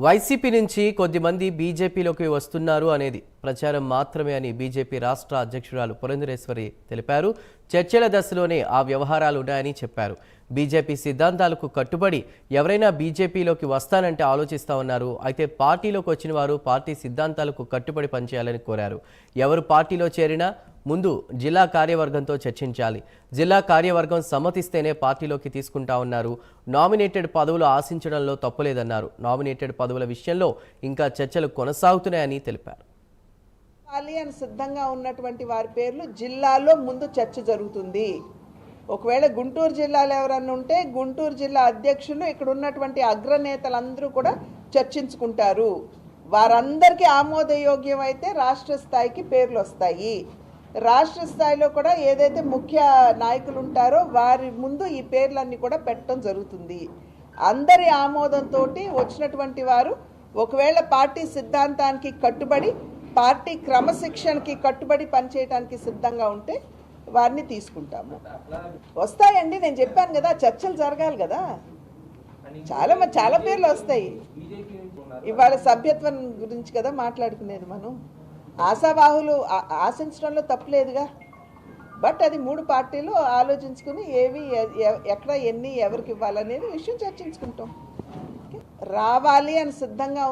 YCP నుంచి కొద్దిమంది బీజేపీలోకి వస్తున్నారు అనేది ప్రచారం మాత్రమే అని బీజేపీ రాష్ట్ర అధ్యక్షురాలు పురంధరేశ్వరి తెలిపారు. చర్చల దశలోనే ఆ వ్యవహారాలు ఉన్నాయని చెప్పారు. బీజేపీ సిద్ధాంతాలకు కట్టుబడి ఎవరైనా బీజేపీలోకి వస్తానంటే ఆలోచిస్తామన్నారు. అయితే పార్టీలోకి వచ్చిన వారు పార్టీ సిద్ధాంతాలకు కట్టుబడి పనిచేయాలని కోరారు. ఎవరు పార్టీలో చేరినా ముందు జిల్లా కార్యవర్గంతో చర్చించాలి. జిల్లా కార్యవర్గం సమ్మతిస్తేనే పార్టీలోకి తీసుకుంటామన్నారు. నామినేటెడ్ పదవులు ఆశించడంలో తప్పులేదన్నారు. నామినేటెడ్ పదవుల విషయంలో ఇంకా చర్చలు కొనసాగుతున్నాయని తెలిపారు. అని సిద్ధంగా ఉన్నటువంటి వారి పేర్లు జిల్లాలో ముందు చర్చ జరుగుతుంది. ఒకవేళ గుంటూరు జిల్లాలో ఎవరన్నా ఉంటే గుంటూరు జిల్లా అధ్యక్షులు ఇక్కడ ఉన్నటువంటి అగ్రనేతలందరూ కూడా చర్చించుకుంటారు. వారందరికీ ఆమోదయోగ్యం అయితే రాష్ట్ర స్థాయికి పేర్లు వస్తాయి. రాష్ట్ర స్థాయిలో కూడా ఏదైతే ముఖ్య నాయకులు ఉంటారో వారి ముందు ఈ పేర్లన్నీ కూడా పెట్టడం జరుగుతుంది. అందరి ఆమోదంతో వచ్చినటువంటి వారు ఒకవేళ పార్టీ సిద్ధాంతానికి కట్టుబడి పార్టీ క్రమశిక్షణకి కట్టుబడి పనిచేయడానికి సిద్ధంగా ఉంటే వారిని తీసుకుంటాము. వస్తాయండి, నేను చెప్పాను కదా, చర్చలు జరగాలి కదా. చాలా పేర్లు వస్తాయి. ఇవాళ సభ్యత్వం గురించి కదా మాట్లాడుకునేది. మనం ఆశావాహులు ఆశించడంలో తప్పులేదుగా. బట్ అది 3 పార్టీలు ఆలోచించుకుని ఏవి ఎక్కడ ఎన్ని ఎవరికి ఇవ్వాలనేది విషయం చర్చించుకుంటాం. రావాలి అని సిద్ధంగా